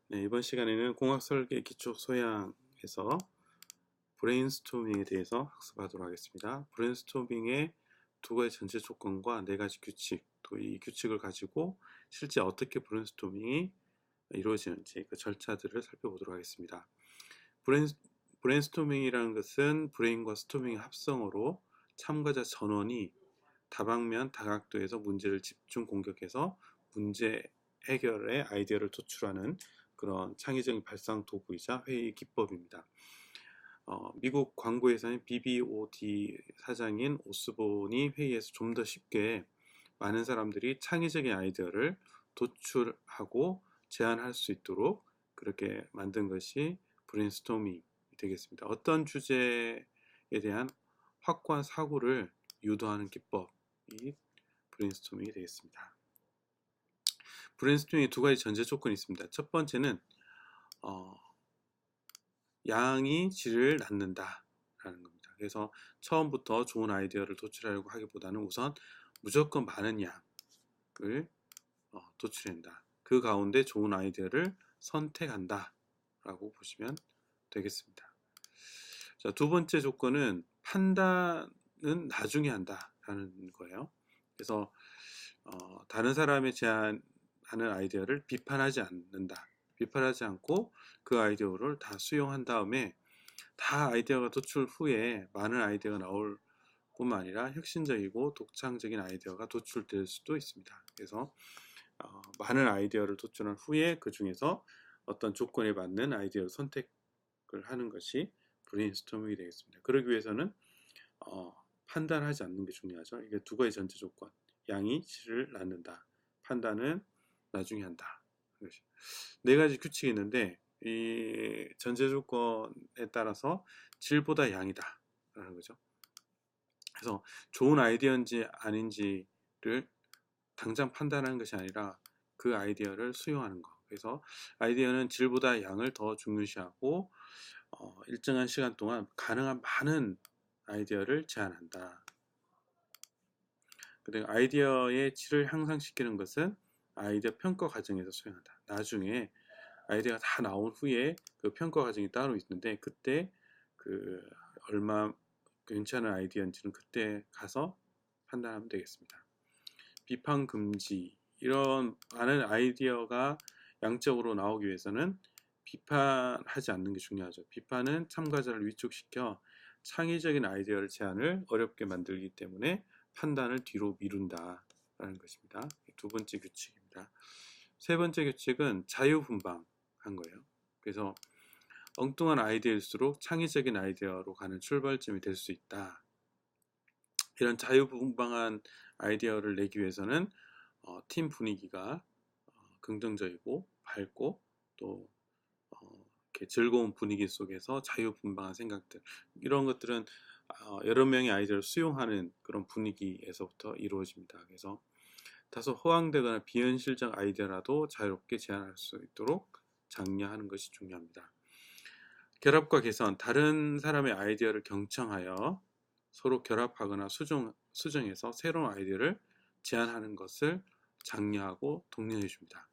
네, 이번 시간에는 공학 설계 기초 소양에서 브레인스토밍에 대해서 학습하도록 하겠습니다. 브레인스토밍의 두 가지 전제 조건과 네 가지 규칙, 또 이 규칙을 가지고 실제 어떻게 브레인스토밍이 이루어지는지 그 절차들을 살펴보도록 하겠습니다. 브레인, 브레인스토밍이라는 것은 브레인과 스토밍의 합성어로 참가자 전원이 다방면 다각도에서 문제를 집중 공격해서 문제 해결의 아이디어를 도출하는 그런 창의적인 발상 도구이자 회의 기법입니다. 미국 광고회사인 BBOD 사장인 오스본이 회의에서 좀 더 쉽게 많은 사람들이 창의적인 아이디어를 도출하고 제안할 수 있도록 그렇게 만든 것이 브레인스토밍이 되겠습니다. 어떤 주제에 대한 확고한 사고를 유도하는 기법이 브레인스토밍이 되겠습니다. 브레인스토밍에 두 가지 전제 조건이 있습니다. 첫 번째는 양이 질을 낳는다 라는 겁니다. 그래서 처음부터 좋은 아이디어를 도출하려고 하기보다는 우선 무조건 많은 양을 도출한다. 그 가운데 좋은 아이디어를 선택한다 라고 보시면 되겠습니다. 자, 두 번째 조건은 판단은 나중에 한다 라는 거예요. 그래서 다른 사람의 제안하는 아이디어를 비판하지 않는다. 비판하지 않고 그 아이디어를 다 수용한 다음에 다 아이디어가 도출 후에 많은 아이디어가 나올 뿐만 아니라 혁신적이고 독창적인 아이디어가 도출될 수도 있습니다. 그래서 많은 아이디어를 도출한 후에 그 중에서 어떤 조건에 맞는 아이디어를 선택을 하는 것이 브레인스토밍이 되겠습니다. 그러기 위해서는 판단하지 않는 게 중요하죠. 이게 두 가지 전제 조건. 양이 질을 낳는다. 판단은 나중에 한다. 네 가지 규칙이 있는데 이 전제 조건에 따라서 질보다 양이다 라는 거죠. 그래서 좋은 아이디어인지 아닌지를 당장 판단하는 것이 아니라 그 아이디어를 수용하는 것. 그래서 아이디어는 질보다 양을 더 중요시하고 일정한 시간 동안 가능한 많은 아이디어를 제안한다. 그리고 아이디어의 질을 향상시키는 것은 아이디어 평가 과정에서 수행한다. 나중에 아이디어가 다 나온 후에 그 평가 과정이 따로 있는데 그때 그 얼마 괜찮은 아이디어인지는 그때 가서 판단하면 되겠습니다. 비판 금지. 이런 많은 아이디어가 양적으로 나오기 위해서는 비판하지 않는 게 중요하죠. 비판은 참가자를 위축시켜 창의적인 아이디어를 제안을 어렵게 만들기 때문에 판단을 뒤로 미룬다 라는 것입니다. 두 번째 규칙입니다. 세 번째 규칙은 자유분방한 거예요. 그래서 엉뚱한 아이디어일수록 창의적인 아이디어로 가는 출발점이 될 수 있다. 이런 자유분방한 아이디어를 내기 위해서는 팀 분위기가 긍정적이고 밝고 또 이렇게 즐거운 분위기 속에서 자유분방한 생각들, 이런 것들은 여러 명의 아이디어를 수용하는 그런 분위기에서부터 이루어집니다. 그래서 다소 허황되거나 비현실적 아이디어라도 자유롭게 제안할 수 있도록 장려하는 것이 중요합니다. 결합과 개선, 다른 사람의 아이디어를 경청하여 서로 결합하거나 수정해서 새로운 아이디어를 제안하는 것을 장려하고 독려해 줍니다.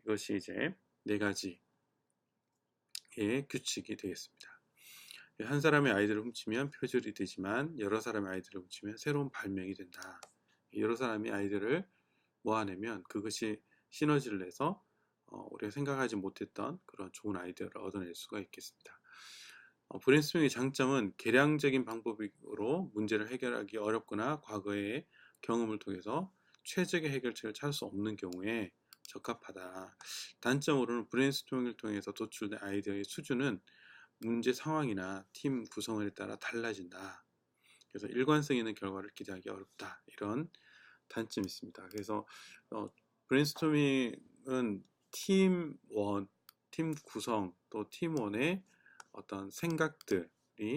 이것이 이제 네 가지의 규칙이 되겠습니다. 한 사람의 아이디어를 훔치면 표절이 되지만 여러 사람의 아이디어를 훔치면 새로운 발명이 된다. 여러 사람의 아이디어를 모아내면 그것이 시너지를 내서 우리가 생각하지 못했던 그런 좋은 아이디어를 얻어낼 수가 있겠습니다. 브레인스토밍의 장점은 계량적인 방법으로 문제를 해결하기 어렵거나 과거의 경험을 통해서 최적의 해결책을 찾을 수 없는 경우에 적합하다. 단점으로는 브레인스토밍을 통해서 도출된 아이디어의 수준은 문제 상황이나 팀 구성에 따라 달라진다. 그래서 일관성 있는 결과를 기대하기 어렵다. 이런 단점이 있습니다. 그래서 브레인스토밍은 팀 구성 또 팀원의 어떤 생각들이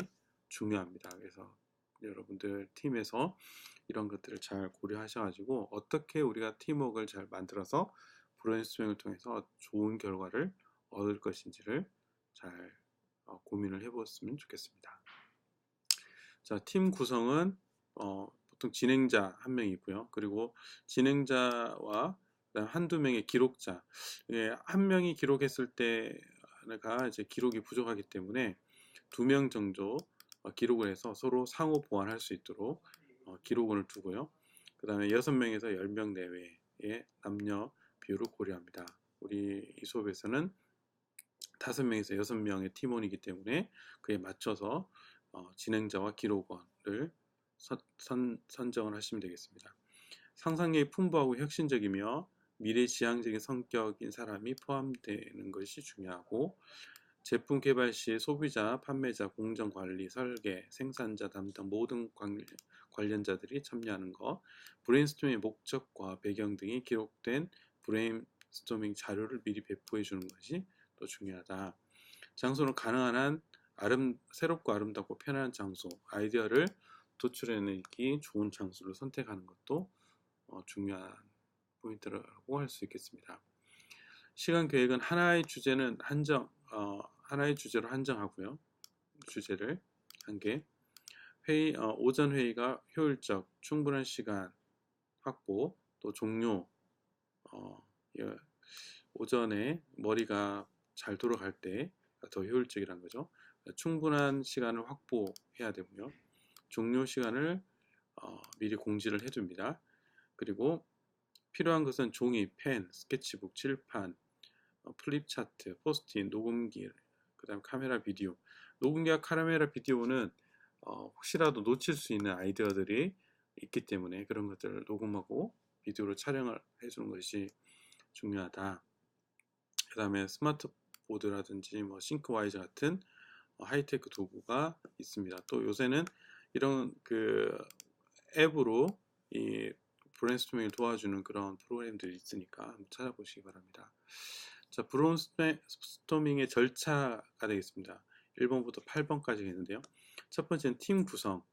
중요합니다. 그래서 여러분들 팀에서 이런 것들을 잘 고려하셔가지고 어떻게 우리가 팀워크를 잘 만들어서 브레인스토밍을 통해서 좋은 결과를 얻을 것인지를 잘 고민을 해보았으면 좋겠습니다. 자, 팀 구성은 보통 진행자 한 명이 있고요. 그리고 진행자와 그다음 한두 명의 기록자. 예, 한 명이 기록했을 때가 이제 기록이 부족하기 때문에 2명 정도 기록을 해서 서로 상호 보완할 수 있도록 기록원을 두고요. 그 다음에 6명에서 10명 내외의 남녀 비율을 고려합니다. 우리 이 수업에서는 5명에서 6명의 팀원이기 때문에 그에 맞춰서 진행자와 기록원을 선정을 하시면 되겠습니다. 상상력이 풍부하고 혁신적이며 미래지향적인 성격인 사람이 포함되는 것이 중요하고, 제품 개발 시 소비자, 판매자, 공정 관리, 설계, 생산자 담당 모든 관련자들이 참여하는 것, 브레인스토밍의 목적과 배경 등이 기록된 브레인스토밍 자료를 미리 배포해 주는 것이 또 중요하다. 장소는 가능한 한 새롭고 아름답고 편안한 장소, 아이디어를 도출해내기 좋은 장소를 선택하는 것도 중요한 포인트라고 할 수 있겠습니다. 시간 계획은 하나의 주제로 한정하고요. 주제를 한 개. 오전 회의가 효율적, 충분한 시간 확보, 또 종료, 예, 오전에 머리가 잘 돌아갈 때 더 효율적이라는 거죠. 충분한 시간을 확보해야 되고요. 종료 시간을 미리 공지를 해줍니다. 그리고 필요한 것은 종이, 펜, 스케치북, 칠판, 플립 차트, 포스트잇, 녹음기, 그 다음 카메라, 비디오. 녹음기와 카메라, 비디오는 혹시라도 놓칠 수 있는 아이디어들이 있기 때문에 그런 것들을 녹음하고 비디오로 촬영을 해주는 것이 중요하다. 그 다음에 스마트보드라든지 싱크와이즈 같은 하이테크 도구가 있습니다. 또 요새는 이런 그 앱으로 이 브레인스토밍을 도와주는 그런 프로그램들이 있으니까 한번 찾아보시기 바랍니다. 자, 브레인스토밍의 절차가 되겠습니다. 1번부터 8번까지 있는데요. 첫 번째는 팀 구성.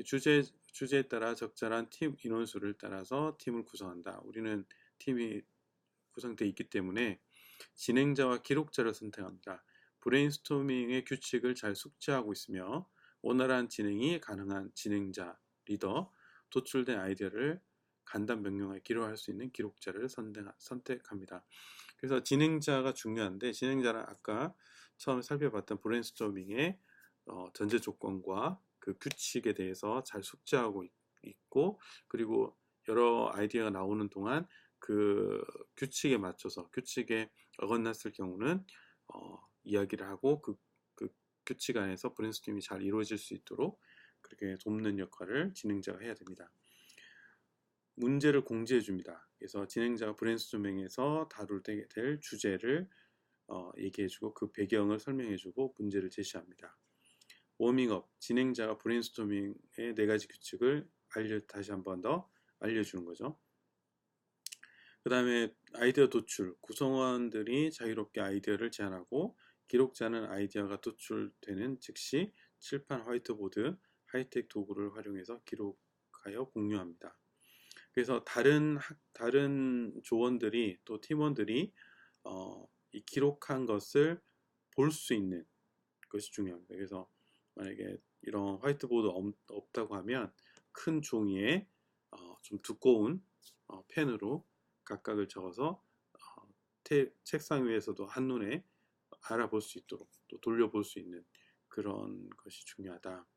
주제에 따라 적절한 팀 인원수를 따라서 팀을 구성한다. 우리는 팀이 구성되어 있기 때문에 진행자와 기록자를 선택합니다. 브레인스토밍의 규칙을 잘 숙지하고 있으며 원활한 진행이 가능한 진행자, 리더, 도출된 아이디어를 간단 명료하게 기록할 수 있는 기록자를 선택합니다. 그래서 진행자가 중요한데, 진행자는 아까 처음에 살펴봤던 브레인스토밍의 전제 조건과 그 규칙에 대해서 잘 숙지하고 있고, 그리고 여러 아이디어가 나오는 동안 그 규칙에 맞춰서, 규칙에 어긋났을 경우는 이야기를 하고 그 규칙 안에서 브레인스토밍이 잘 이루어질 수 있도록 그렇게 돕는 역할을 진행자가 해야 됩니다. 문제를 공지해 줍니다. 그래서 진행자가 브레인스토밍에서 다룰 될 주제를 얘기해 주고 그 배경을 설명해 주고 문제를 제시합니다. 워밍업, 진행자가 브레인스토밍의 4가지 규칙을 다시 한 번 더 알려주는 거죠. 그 다음에 아이디어 도출, 구성원들이 자유롭게 아이디어를 제안하고 기록자는 아이디어가 도출되는 즉시 칠판, 화이트보드, 하이텍 도구를 활용해서 기록하여 공유합니다. 그래서 다른 조원들이 또 팀원들이 이 기록한 것을 볼 수 있는 것이 중요합니다. 그래서 만약에 이런 화이트보드 없다고 하면 큰 종이에 좀 두꺼운 펜으로 각각을 적어서 책상 위에서도 한눈에 알아볼 수 있도록 또 돌려볼 수 있는 그런 것이 중요하다.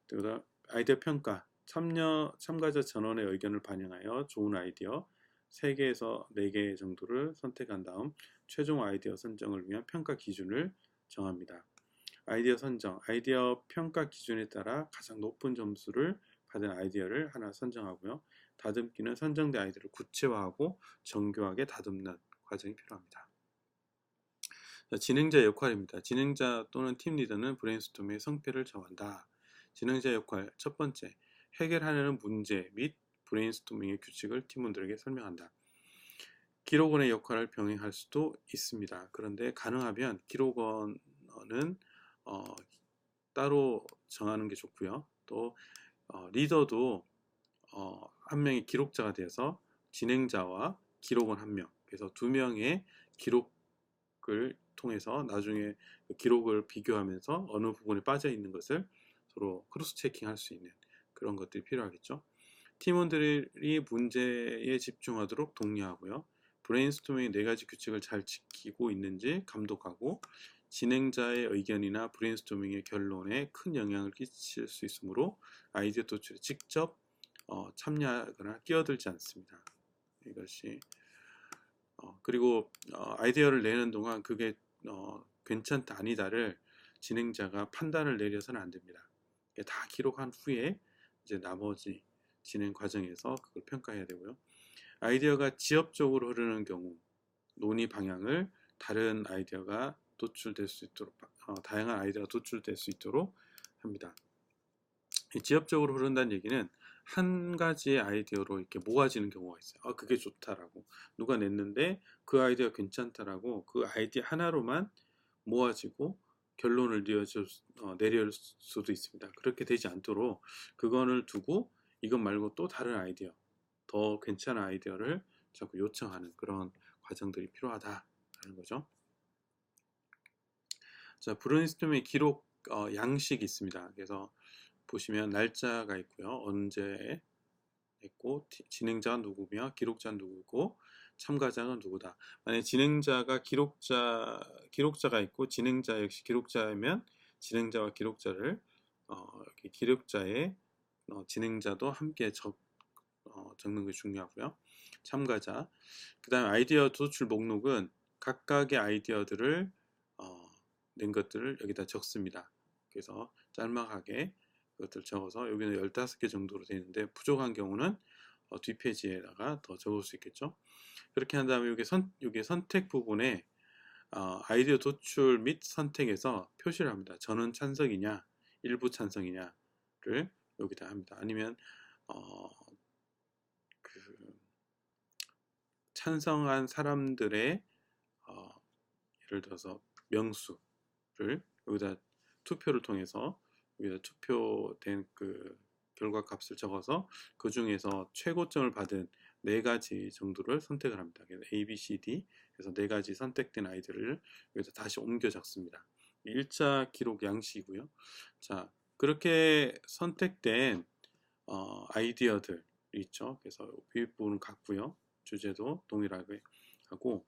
그다음 아이디어 평가, 참가자 전원의 의견을 반영하여 좋은 아이디어 3개에서 4개 정도를 선택한 다음 최종 아이디어 선정을 위한 평가 기준을 정합니다. 아이디어 선정, 아이디어 평가 기준에 따라 가장 높은 점수를 받은 아이디어를 하나 선정하고요. 다듬기는 선정된 아이디어를 구체화하고 정교하게 다듬는 과정이 필요합니다. 진행자 역할입니다. 진행자 또는 팀 리더는 브레인스토밍의 성패를 정한다. 진행자 역할 첫 번째, 해결하려는 문제 및 브레인스토밍의 규칙을 팀원들에게 설명한다. 기록원의 역할을 병행할 수도 있습니다. 그런데 가능하면 기록원은 따로 정하는 게 좋고요. 또 리더도 한 명의 기록자가 되어서 진행자와 기록원 한 명, 그래서 2명의 기록을 통해서 나중에 기록을 비교하면서 어느 부분에 빠져 있는 것을 서로 크로스 체킹할 수 있는 그런 것들이 필요하겠죠. 팀원들이 문제에 집중하도록 독려하고요. 브레인스토밍의 4가지 규칙을 잘 지키고 있는지 감독하고 진행자의 의견이나 브레인스토밍의 결론에 큰 영향을 끼칠 수 있으므로 아이디어 도출에 직접 참여하거나 끼어들지 않습니다. 이것이 그리고 아이디어를 내는 동안 그게 괜찮다 아니다를 진행자가 판단을 내려서는 안 됩니다. 다 기록한 후에 이제 나머지 진행 과정에서 그걸 평가해야 되고요. 아이디어가 지엽적으로 흐르는 경우 논의 방향을 다른 아이디어가 도출될 수 있도록 다양한 아이디어가 도출될 수 있도록 합니다. 지엽적으로 흐른다는 얘기는 한 가지의 아이디어로 이렇게 모아지는 경우가 있어요. 그게 좋다라고 누가 냈는데 그 아이디어 괜찮다라고 그 아이디어 하나로만 모아지고 결론을 내릴 수도 있습니다. 그렇게 되지 않도록 그거를 두고 이것 말고 또 다른 아이디어, 더 괜찮은 아이디어를 자꾸 요청하는 그런 과정들이 필요하다라는 거죠. 자, 브레인스토밍 기록 양식이 있습니다. 그래서 보시면 날짜가 있고요. 언제 있고 진행자가 누구며 기록자는 누구고 참가자가 누구다. 만약 진행자가 기록자가 있고 진행자 역시 기록자이면 진행자와 기록자를 기록자의 진행자도 함께 적는 게 중요하고요. 참가자. 그 다음에 아이디어 도출 목록은 각각의 아이디어들을 낸 것들을 여기다 적습니다. 그래서 짤막하게 그것들 적어서 여기는 15개 정도로 되는데 부족한 경우는 뒷페이지에다가 더 적을 수 있겠죠. 그렇게 한 다음에 여기 선택 부분에 아이디어 도출 및 선택에서 표시를 합니다. 저는 찬성이냐 일부 찬성이냐를 여기다 합니다. 아니면 찬성한 사람들의 예를 들어서 명수를 여기다 투표를 통해서 여기다 투표된 그 결과 값을 적어서 그 중에서 최고점을 받은 4가지 정도를 선택을 합니다. 그래서 A, B, C, D 그래서 4가지 선택된 아이디어를 여기서 다시 옮겨 적습니다. 1차 기록 양식이고요. 자, 그렇게 선택된 아이디어들 있죠. 그래서 윗부분은 같고요. 주제도 동일하게 하고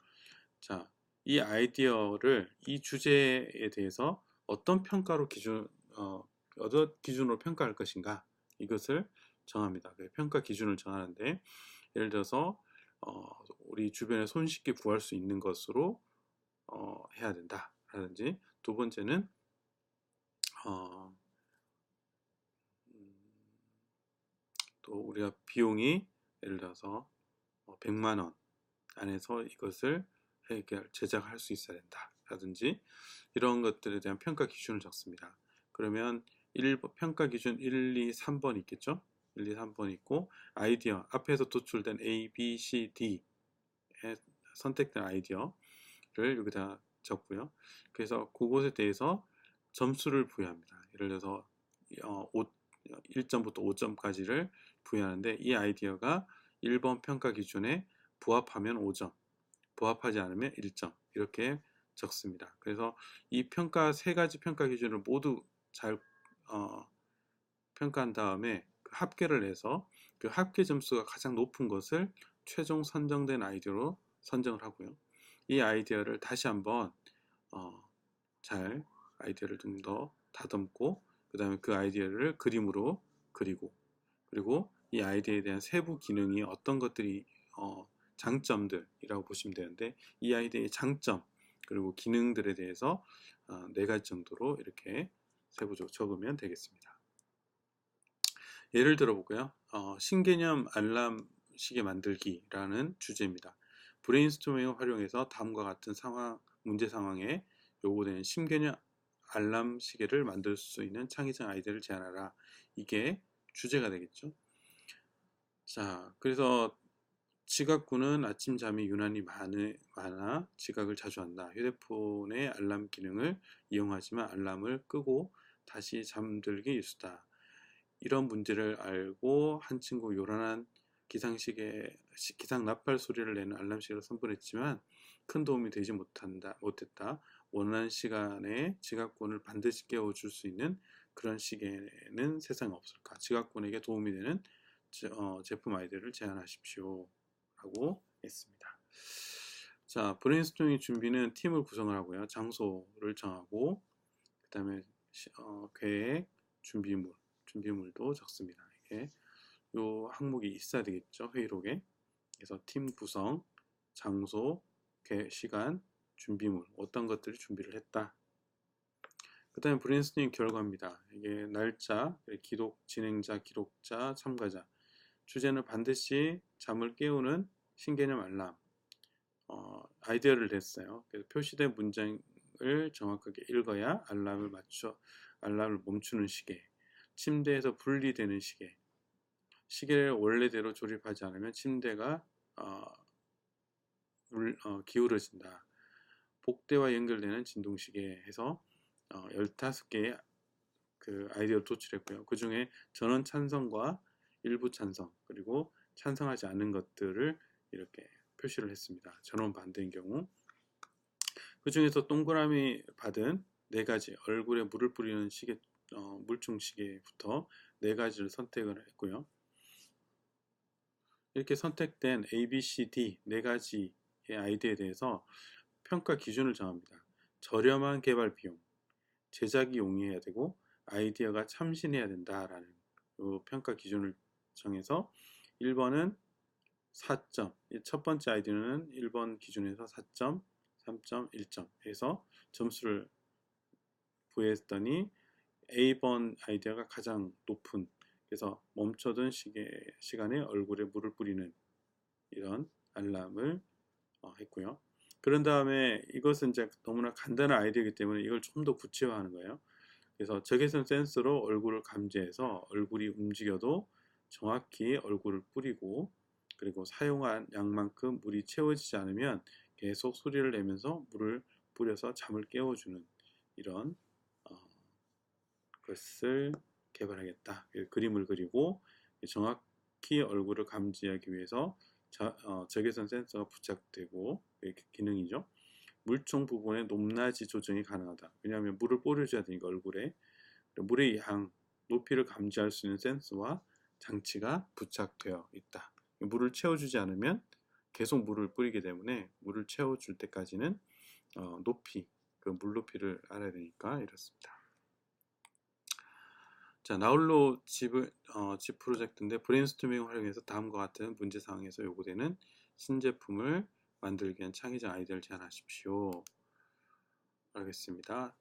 자, 이 아이디어를 이 주제에 대해서 어떤 기준으로 평가할 것인가 이것을 정합니다. 평가 기준을 정하는데 예를 들어서 우리 주변에 손쉽게 구할 수 있는 것으로 해야 된다 라든지 두 번째는 또 우리가 비용이 예를 들어서 100만 원 안에서 이것을 제작할 수 있어야 된다 라든지 이런 것들에 대한 평가 기준을 적습니다. 그러면 평가 기준 1, 2, 3번 있겠죠? 1, 2, 3번 있고 아이디어 앞에서 도출된 A, B, C, D에 선택된 아이디어를 여기다 적고요. 그래서 그것에 대해서 점수를 부여합니다. 예를 들어서 1점부터 5점까지를 부여하는데 이 아이디어가 1번 평가 기준에 부합하면 5점, 부합하지 않으면 1점 이렇게 적습니다. 그래서 이 3가지 평가 기준을 모두 잘 평가한 다음에 그 합계를 내서 그 합계 점수가 가장 높은 것을 최종 선정된 아이디어로 선정을 하고요. 이 아이디어를 다시 한번 잘 아이디어를 좀 더 다듬고 그 다음에 그 아이디어를 그림으로 그리고 그리고 이 아이디어에 대한 세부 기능이 어떤 것들이 장점들이라고 보시면 되는데 이 아이디어의 장점 그리고 기능들에 대해서 4가지 정도로 이렇게 세부적으로 적으면 되겠습니다. 예를 들어 보고요. 신개념 알람 시계 만들기라는 주제입니다. 브레인스토밍을 활용해서 다음과 같은 문제 상황에 요구되는 신개념 알람 시계를 만들 수 있는 창의적 아이디어를 제안하라. 이게 주제가 되겠죠. 자, 그래서 지각꾼은 아침 잠이 유난히 많아 지각을 자주 한다. 휴대폰의 알람 기능을 이용하지만 알람을 끄고 다시 잠들기 일수다. 이런 문제를 알고 한 친구 요란한 기상 나팔 소리를 내는 알람시계를 선물했지만 큰 도움이 되지 못했다. 원하는 시간에 지각꾼을 반드시 깨워줄 수 있는 그런 시계는 세상에 없을까? 지각꾼에게 도움이 되는 제품 아이디어를 제안하십시오. 라고 했습니다. 자, 브레인스토밍 준비는 팀을 구성을 하고요. 장소를 정하고, 그 다음에 계획, 준비물도 적습니다. 이게 요 항목이 있어야 되겠죠. 회의록에. 그래서 팀 구성, 장소, 시간, 준비물, 어떤 것들을 준비를 했다. 그 다음에 브레인스토밍 결과입니다. 이게 날짜, 진행자, 기록자, 참가자. 주제는 반드시 잠을 깨우는 신개념 알람. 아이디어를 냈어요. 그래서 표시된 문장을 정확하게 읽어야 알람을 멈추는 시계. 침대에서 분리되는 시계. 시계를 원래대로 조립하지 않으면 침대가 기울어진다. 복대와 연결되는 진동시계 해서 15개의 그 아이디어를 도출했고요. 그 중에 전원 찬성과 일부 찬성, 그리고 찬성하지 않는 것들을 이렇게 표시를 했습니다. 전원 반대인 경우. 그 중에서 동그라미 받은 4가지, 얼굴에 물을 뿌리는 시계, 물총 시계부터 4가지를 선택을 했고요. 이렇게 선택된 A, B, C, D 4가지의 아이디어에 대해서 평가 기준을 정합니다. 저렴한 개발 비용, 제작이 용이해야 되고 아이디어가 참신해야 된다라는 평가 기준을 정해서 1번은 4점, 첫 번째 아이디어는 1번 기준에서 4점, 3점, 1점 해서 점수를 부여했더니 A번 아이디어가 가장 높은, 그래서 멈춰둔 시간에 얼굴에 물을 뿌리는 이런 알람을 했고요. 그런 다음에 이것은 이제 너무나 간단한 아이디어이기 때문에 이걸 좀 더 구체화하는 거예요. 그래서 적외선 센서로 얼굴을 감지해서 얼굴이 움직여도 정확히 얼굴을 뿌리고, 그리고 사용한 양만큼 물이 채워지지 않으면 계속 소리를 내면서 물을 뿌려서 잠을 깨워주는 이런 것을 개발하겠다. 그림을 그리고 정확히 얼굴을 감지하기 위해서 적외선 센서가 부착되고, 이렇게 기능이죠. 물총 부분의 높낮이 조정이 가능하다. 왜냐하면 물을 뿌려줘야 되니까 얼굴에. 물의 양, 높이를 감지할 수 있는 센서와 장치가 부착되어 있다. 물을 채워주지 않으면 계속 물을 뿌리기 때문에 물을 채워줄 때까지는 높이, 그 물 높이를 알아야 되니까 이렇습니다. 자, 나홀로 집 프로젝트인데 브레인스토밍을 활용해서 다음과 같은 문제사항에서 요구되는 신제품을 만들기 위한 창의적 아이디어를 제안하십시오. 알겠습니다.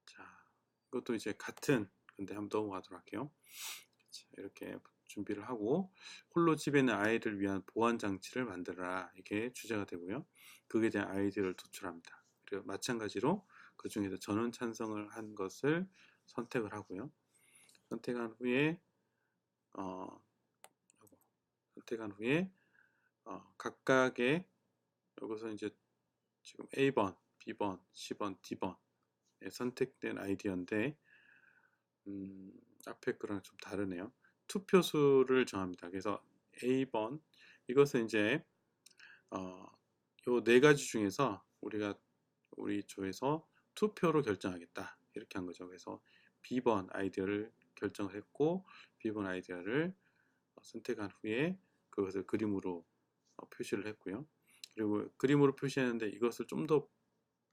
자, 이것도 이제 같은 근데 한번 넘어가도록 할게요. 자, 이렇게 준비를 하고, 홀로 집에 있는 아이를 위한 보안 장치를 만들어라. 이게 주제가 되고요. 그에 대한 아이디어를 도출합니다. 그리고 마찬가지로 그 중에서 전원 찬성을 한 것을 선택을 하고요. 선택한 후에 각각의, 여기서 이제 지금 A번, B번, C번, D번 선택된 아이디어인데 앞에 거랑 좀 다르네요. 투표수를 정합니다. 그래서 A번, 이것은 이제 요 4가지 중에서 우리 조에서 투표로 결정하겠다, 이렇게 한 거죠. 그래서 B번 아이디어를 결정을 했고, B번 아이디어를 선택한 후에 그것을 그림으로 표시를 했고요. 그리고 그림으로 표시했는데 이것을 좀 더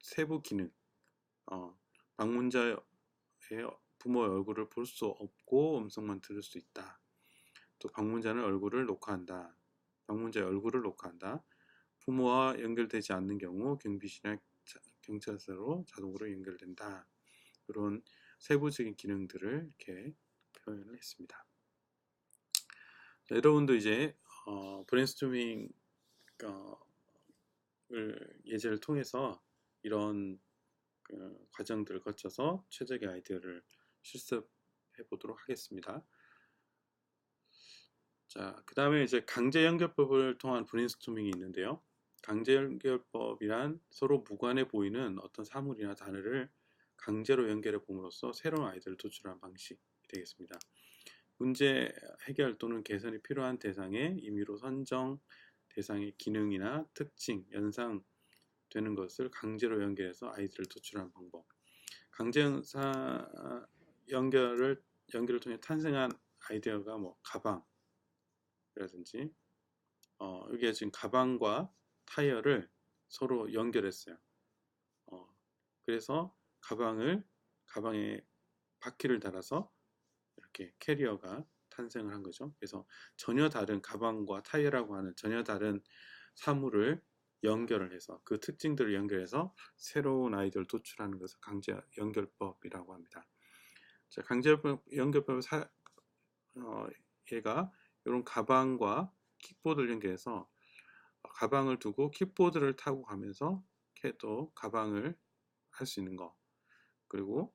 세부 기능, 방문자의 부모의 얼굴을 볼 수 없고 음성만 들을 수 있다. 또 방문자의 얼굴을 녹화한다. 부모와 연결되지 않는 경우 경비실이나 경찰서로 자동으로 연결된다. 그런 세부적인 기능들을 이렇게 표현을 했습니다. 자, 여러분도 이제 브레인스토밍 예제를 통해서 이런 과정들을 거쳐서 최적의 아이디어를 실습해 보도록 하겠습니다. 자, 그 다음에 이제 강제 연결법을 통한 브레인스토밍이 있는데요. 강제 연결법이란 서로 무관해 보이는 어떤 사물이나 단어를 강제로 연결해 봄으로써 새로운 아이디어를 도출하는 방식이 되겠습니다. 문제 해결 또는 개선이 필요한 대상의 임의로 선정, 대상의 기능이나 특징, 연상되는 것을 강제로 연결해서 아이디어를 도출하는 방법. 강제 연결을 통해 탄생한 아이디어가 가방, 라든지 여기에 지금 가방과 타이어를 서로 연결했어요. 그래서 가방에 바퀴를 달아서 이렇게 캐리어가 탄생을 한 거죠. 그래서 전혀 다른 가방과 타이어라고 하는 전혀 다른 사물을 연결을 해서 그 특징들을 연결해서 새로운 아이디어를 도출하는 것을 강제 연결법이라고 합니다. 자, 강제 연결법은 얘가 이런 가방과 킥보드를 연결해서 가방을 두고 킥보드를 타고 가면서 또 가방을 할 수 있는 거, 그리고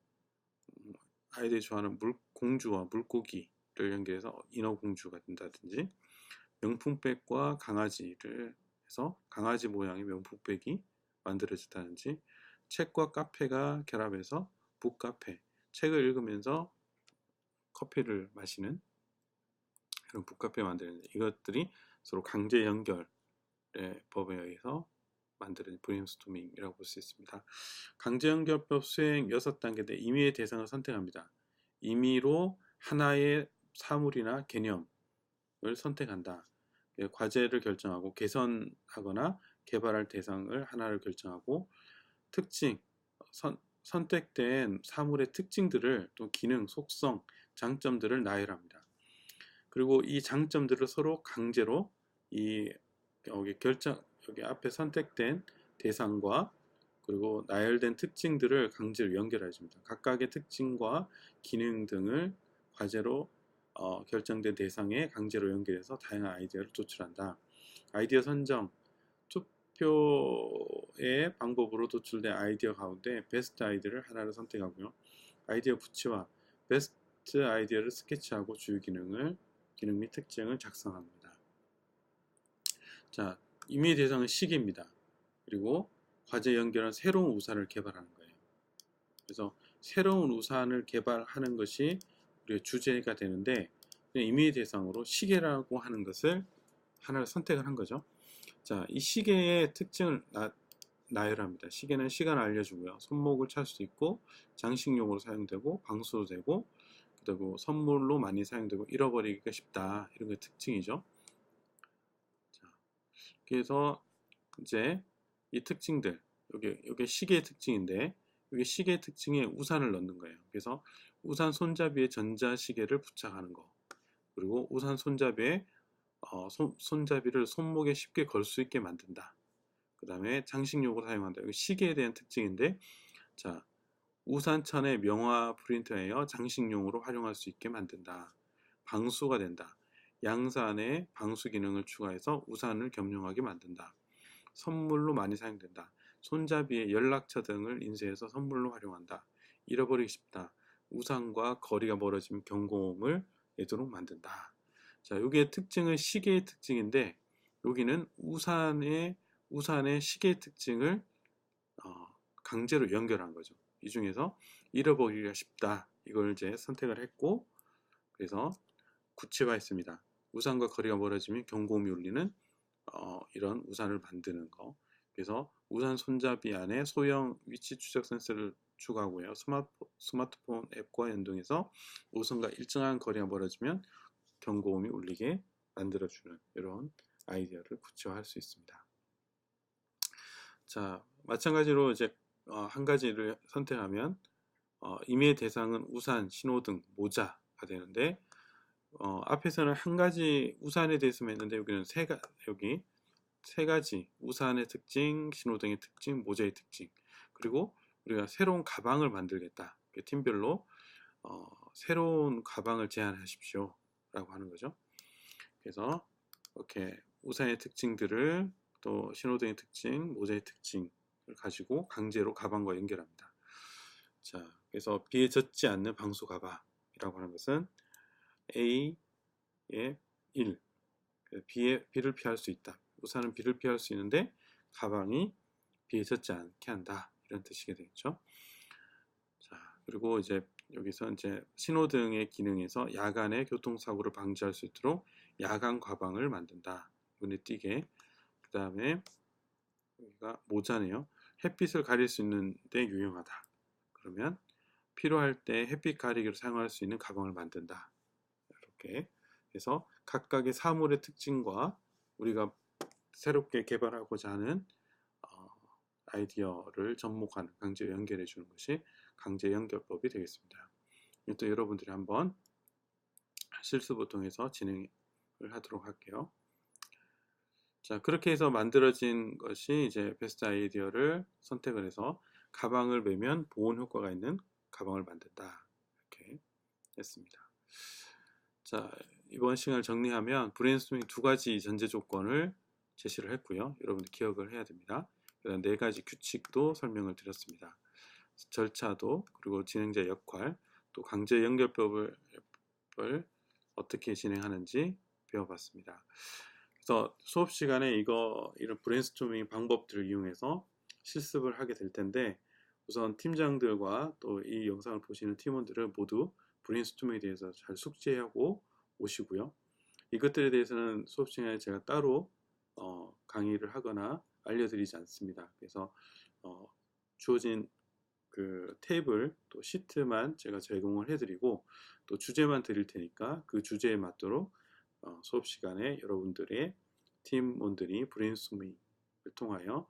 아이들이 좋아하는 공주와 물고기를 연결해서 인어공주가 된다든지, 명품백과 강아지를 해서 강아지 모양의 명품백이 만들어졌다든지, 책과 카페가 결합해서 북카페, 책을 읽으면서 커피를 마시는 그런 북카페 만드는, 이것들이 서로 강제 연결의 법에 의해서 만드는 브레인스토밍이라고 볼 수 있습니다. 강제연결법 수행 6단계인데 임의의 대상을 선택합니다. 임의로 하나의 사물이나 개념을 선택한다. 과제를 결정하고 개선하거나 개발할 대상을 하나를 결정하고 특징, 선택된 사물의 특징들을 또 기능, 속성, 장점들을 나열합니다. 그리고 이 장점들을 서로 강제로 여기 앞에 선택된 대상과 그리고 나열된 특징들을 강제로 연결해 줍니다. 각각의 특징과 기능 등을 과제로 결정된 대상에 강제로 연결해서 다양한 아이디어를 도출한다. 아이디어 선정, 투표의 방법으로 도출된 아이디어 가운데 베스트 아이디어를 하나를 선택하고요. 아이디어 구체화, 베스트 아이디어를 스케치하고 주요 기능 및 특징을 작성합니다. 자, 임의 대상은 시계입니다. 그리고 과제 연결한 새로운 우산을 개발하는 거예요. 그래서 새로운 우산을 개발하는 것이 우리의 주제가 되는데 임의 대상으로 시계라고 하는 것을 하나를 선택을 한 거죠. 자, 이 시계의 특징을 나열합니다. 시계는 시간을 알려주고요. 손목을 찰 수 있고 장식용으로 사용되고 방수도 되고 그리고 선물로 많이 사용되고 잃어버리기가 쉽다. 이런 게 특징이죠. 자, 그래서 이제 이 특징들, 여기 시계의 특징인데 여기 시계의 특징에 우산을 넣는 거예요. 그래서 우산 손잡이에 전자시계를 부착하는 거, 그리고 우산 손잡이에 손잡이를 손목에 쉽게 걸 수 있게 만든다. 그 다음에 장식용으로 사용한다. 여기 시계에 대한 특징인데, 자, 우산천에 명화 프린트하여 장식용으로 활용할 수 있게 만든다. 방수가 된다. 양산에 방수 기능을 추가해서 우산을 겸용하게 만든다. 선물로 많이 사용된다. 손잡이에 연락처 등을 인쇄해서 선물로 활용한다. 잃어버리기 쉽다. 우산과 거리가 멀어지면 경고음을 내도록 만든다. 자, 여기의 특징은 시계의 특징인데 여기는 우산의 시계의 특징을 강제로 연결한 거죠. 이 중에서 잃어버리기가 쉽다. 이걸 이제 선택을 했고, 그래서 구체화했습니다. 우산과 거리가 멀어지면 경고음이 울리는 이런 우산을 만드는 거. 그래서 우산 손잡이 안에 소형 위치 추적 센서를 추가하고요. 스마트폰 앱과 연동해서 우산과 일정한 거리가 멀어지면 경고음이 울리게 만들어주는 이런 아이디어를 구체화할 수 있습니다. 자, 마찬가지로 이제 한 가지를 선택하면 임의 대상은 우산, 신호등, 모자가 되는데 앞에서는 한 가지 우산에 대해서만 했는데 여기는 여기 세 가지 우산의 특징, 신호등의 특징, 모자의 특징, 그리고 우리가 새로운 가방을 만들겠다. 팀별로 새로운 가방을 제안하십시오 라고 하는 거죠. 그래서 이렇게 우산의 특징들을 또 신호등의 특징, 모자의 특징을 가지고 강제로 가방과 연결합니다. 자, 그래서 비에 젖지 않는 방수 가방이라고 하는 것은 A의 1, 비를 피할 수 있다. 우산은 비를 피할 수 있는데 가방이 비에 젖지 않게 한다. 이런 뜻이게 되겠죠. 자, 그리고 이제 여기서 이제 신호등의 기능에서 야간에 교통사고를 방지할 수 있도록 야간 가방을 만든다. 눈에 띄게. 그 다음에 여기가 모자네요. 햇빛을 가릴 수 있는데 유용하다. 그러면 필요할 때 햇빛 가리기로 사용할 수 있는 가방을 만든다. 이렇게 해서 각각의 사물의 특징과 우리가 새롭게 개발하고자 하는 아이디어를 접목하는, 강제 연결해 주는 것이 강제 연결법이 되겠습니다. 또 여러분들이 한번 실습을 통해서 진행을 하도록 할게요. 자, 그렇게 해서 만들어진 것이 이제 베스트 아이디어를 선택을 해서 가방을 매면 보온 효과가 있는 가방을 만든다. 이렇게 했습니다. 자, 이번 시간을 정리하면 브레인스토밍 2가지 전제 조건을 제시를 했고요. 여러분들 기억을 해야 됩니다. 그다음 4가지 규칙도 설명을 드렸습니다. 절차도, 그리고 진행자 역할, 또 강제 연결법을 어떻게 진행하는지 배워봤습니다. 그래서 수업 시간에 이런 브레인스토밍 방법들을 이용해서 실습을 하게 될 텐데, 우선 팀장들과 또 이 영상을 보시는 팀원들은 모두 브레인스토밍에 대해서 잘 숙지하고 오시고요. 이것들에 대해서는 수업 시간에 제가 따로 강의를 하거나 알려드리지 않습니다. 그래서 주어진 그 테이블 또 시트만 제가 제공을 해드리고, 또 주제만 드릴 테니까 그 주제에 맞도록 수업 시간에 여러분들의 팀원들이 브레인스토밍을 통하여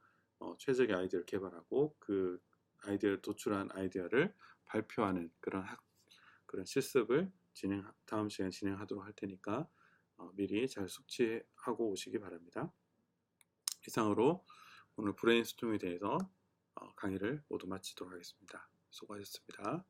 최적의 아이디어를 개발하고 그 아이디어를 도출한 아이디어를 발표하는 그런 실습을 다음 시간에 진행하도록 할 테니까 미리 잘 숙지하고 오시기 바랍니다. 이상으로 오늘 브레인스토밍에 대해서 강의를 모두 마치도록 하겠습니다. 수고하셨습니다.